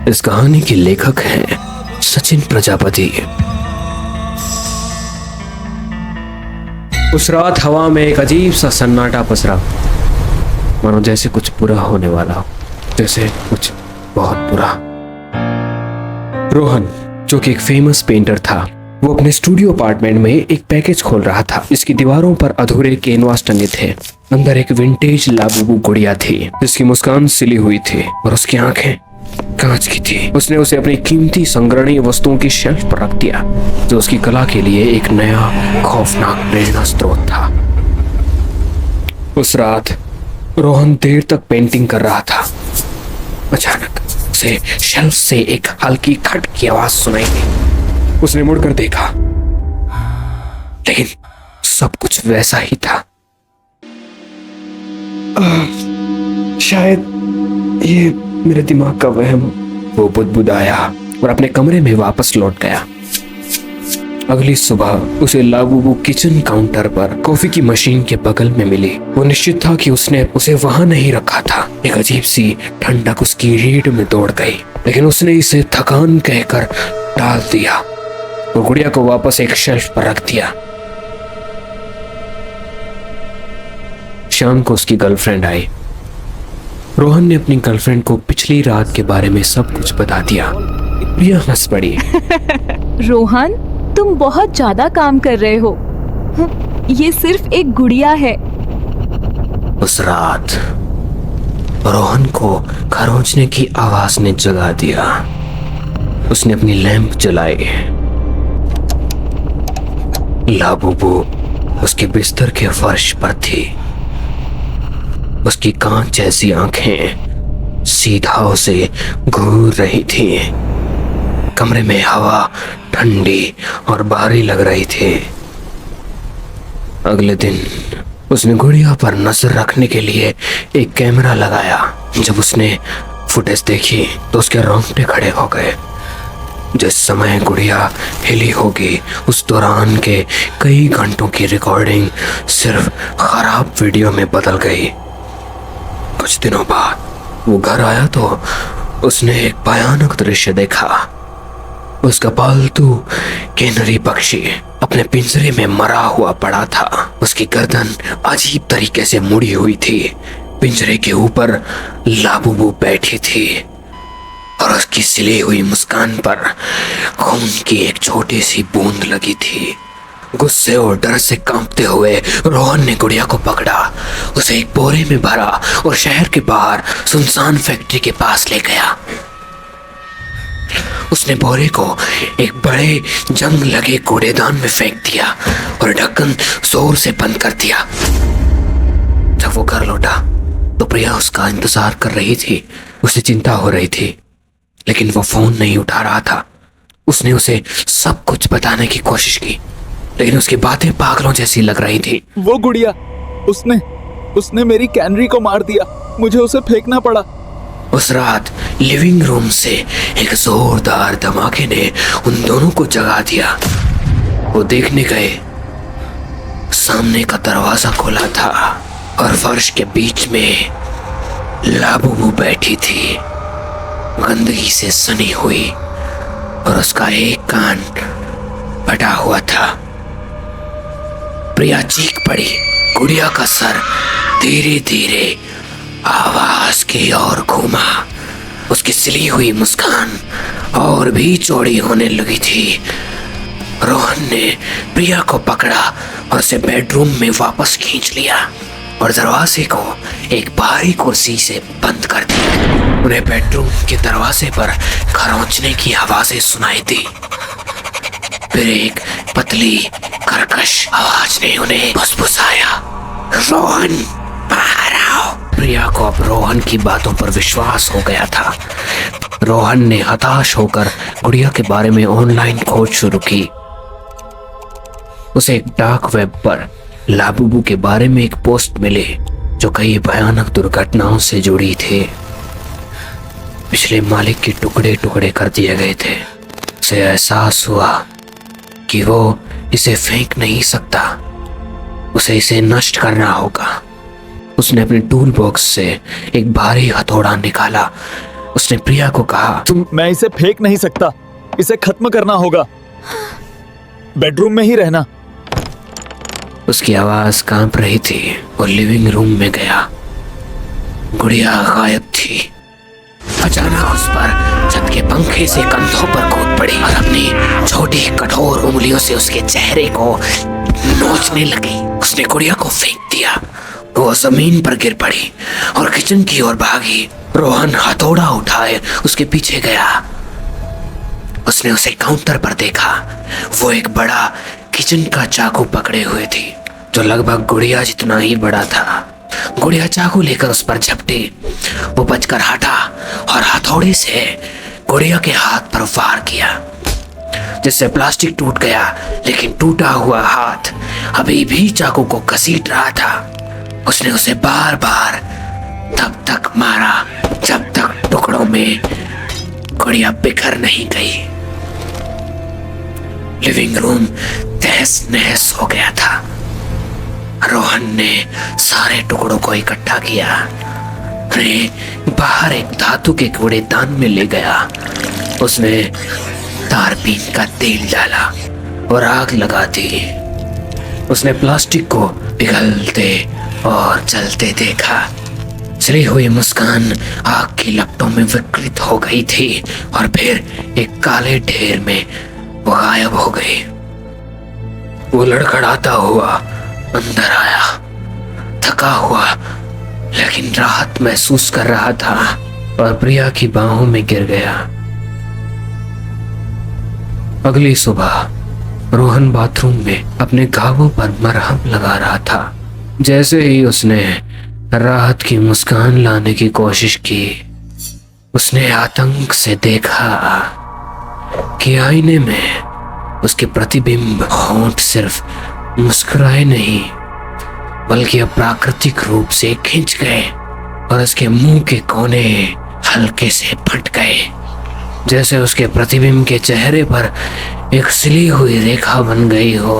इस कहानी के लेखक हैं सचिन प्रजापति। उस रात हवा में एक अजीब सा सन्नाटा पसरा, मानो जैसे कुछ बुरा होने वाला हो, जैसे कुछ बहुत बुरा। रोहन, जो कि एक फेमस पेंटर था, वो अपने स्टूडियो अपार्टमेंट में एक पैकेज खोल रहा था। इसकी दीवारों पर अधूरे कैनवास टंगे थे। अंदर एक विंटेज लाबूबू गुड़िया थी जिसकी मुस्कान सिली हुई थी और उसकी आंखें कांच की थी। उसने उसे अपनी कीमती संग्रहणीय वस्तुओं की शेल्फ पर रख दिया, जो उसकी कला के लिए एक नया खौफनाक प्रेरणा स्रोत था। उस रात रोहन देर तक पेंटिंग कर रहा था। अचानक उसे शेल्फ से एक हल्की खट की आवाज सुनाई दी। उसने मुड़कर देखा, लेकिन सब कुछ वैसा ही था। शायद ये मेरे दिमाग का वहम। वो बुदबुदाया और अपने कमरे में वापस लौट गया। अगली सुबह उसे लाबूबू किचन काउंटर पर कॉफी की मशीन के बगल में मिली। वो निश्चित था कि उसने उसे वहां नहीं रखा था। एक अजीब सी ठंडक उसकी रीढ़ में दौड़ गई, लेकिन उसने इसे थकान कहकर टाल दिया। वो गुड़िया को वापस एक शेल्फ पर रख दिया। शाम को उसकी गर्लफ्रेंड आई। रोहन ने अपनी गर्लफ्रेंड को पिछली रात के बारे में सब कुछ बता दिया। प्रिया हंस पड़ी। रोहन, तुम बहुत ज्यादा काम कर रहे हो। ये सिर्फ एक गुड़िया है। उस रात रोहन को खरोंचने की आवाज ने जगा दिया। उसने अपनी लैंप जलाई। लाबूबू उसके बिस्तर के फर्श पर थी। उसकी कांच जैसी आंखें सीधा उसे घूर रही थी। कमरे में हवा ठंडी और भारी लग रही थी। अगले दिन उसने गुड़िया पर नजर रखने के लिए एक कैमरा लगाया। जब उसने फुटेज देखी तो उसके रोंगटे खड़े हो गए। जिस समय गुड़िया हिली होगी, उस दौरान के कई घंटों की रिकॉर्डिंग सिर्फ खराब वीडियो में बदल गई। कुछ दिनों बाद वो घर आया तो उसने एक भयानक दृश्य देखा। उसका पालतू कैनरी पक्षी अपने पिंजरे में मरा हुआ पड़ा था। उसकी गर्दन अजीब तरीके से मुड़ी हुई थी। पिंजरे के ऊपर लाबूबू बैठी थी और उसकी सिली हुई मुस्कान पर खून की एक छोटी सी बूंद लगी थी। गुस्से और डर से कांपते हुए रोहन ने गुड़िया को पकड़ा, उसे एक बोरे में भरा और शहर के बाहर सुनसान फैक्ट्री के पास ले गया। उसने बोरे को एक बड़े जंग लगे कूड़ेदान में फेंक दिया और ढक्कन जोर से बंद कर दिया। जब वो घर लौटा तो प्रिया उसका इंतजार कर रही थी। उसे चिंता हो रही थी, लेकिन वो फोन नहीं उठा रहा था। उसने उसे सब कुछ बताने की कोशिश की, लेकिन उसकी बातें पागलों जैसी लग रही थी। वो गुड़िया, उसने मेरी कैनरी को मार दिया। मुझे उसे फेंकना पड़ा। उस रात लिविंग रूम से एक जोरदार धमाके ने उन दोनों को जगा दिया। वो देखने गए। सामने का दरवाजा खुला था और फर्श के बीच में लाबूबू बैठी थी, गंदगी से सनी हुई, और उसका एक कान फटा हुआ था। प्रिया चीख पड़ी। गुड़िया का सर धीरे धीरे आवाज की ओर घूमा। उसकी सिली हुई मुस्कान और भी चौड़ी होने लगी थी। रोहन ने प्रिया को पकड़ा और उसे बेडरूम में वापस खींच लिया और दरवाजे को एक भारी कुर्सी से बंद कर दिया। उन्हें बेडरूम के दरवाजे पर खरोंचने की आवाजें सुनाई दी। फिर एक पतली कर्कश आवाज ने उन्हें फुसफुसाया, रोहन बाहर आओ। प्रिया को अब रोहन की बातों पर विश्वास हो गया था। रोहन ने हताश होकर गुड़िया के बारे में ऑनलाइन खोज शुरू की। उसे एक डार्क वेब पर लाबूबू के बारे में एक पोस्ट मिली जो कई भयानक दुर्घटनाओं से जुड़ी थी। पिछले मालिक के टुकड़े टुकड़े कर दिए गए थे। उसे एहसास हुआ कि वो इसे फेंक नहीं सकता, उसे इसे नष्ट करना होगा। उसने अपने टूल बॉक्स से एक भारी हथौड़ा निकाला उसने प्रिया को कहा, तुम मैं इसे फेंक नहीं सकता, इसे खत्म करना होगा। बेडरूम में ही रहना। उसकी आवाज कांप रही थी। वो लिविंग रूम में गया। गुड़िया गायब थी। अचानक उस पर छत के पंखे से कंधों पर कूद पड़ी और अपनी छोटी कठोर उंगलियों से उसके चेहरे को नोचने लगी। उसने गुड़िया को फेंक दिया। वो जमीन पर गिर पड़ी और किचन की ओर भागी। रोहन हथौड़ा उठाए उसके पीछे गया। उसने उसे काउंटर पर देखा। वो एक बड़ा किचन का चाकू पकड़े हुए थी जो लगभग गुड़िया जितना ही बड़ा था। गुड़िया चाकू लेकर उस पर झपटी। वो बचकर हटा और हथौड़े से गुड़िया के हाथ पर वार किया, जिससे प्लास्टिक टूट गया। लेकिन टूटा हुआ हाथ अभी भी चाकू को घसीट रहा था। उसने उसे बार बार तब तक मारा जब तक टुकड़ों में गुड़िया बिखर नहीं गई। लिविंग रूम तहस नहस हो गया था। रोहन ने सारे टुकड़ों को इकट्ठा किया। बाहर एक धातु के कूड़ेदान में ले गया। उसने तारपीन का तेल डाला और आग लगा दी। उसने प्लास्टिक को पिघलते और जलते देखा। चली हुई मुस्कान आग की लपटों में विकृत हो गई थी और फिर एक काले ढेर में वो गायब हो गई। वो लड़खड़ाता हुआ अंदर आया, थका हुआ लेकिन राहत महसूस कर रहा था, और प्रिया की बाहों में गिर गया। अगली सुबह रोहन बाथरूम में अपने घावों पर मरहम लगा रहा था। जैसे ही उसने राहत की मुस्कान लाने की कोशिश की, उसने आतंक से देखा कि आईने में उसके प्रतिबिंब होंठ सिर्फ मुस्कुराए नहीं बल्कि अप्राकृतिक रूप से खिंच गए और उसके मुंह के कोने हल्के से फट गए, जैसे उसके प्रतिबिंब के चेहरे पर एक सिली हुई रेखा बन गई हो।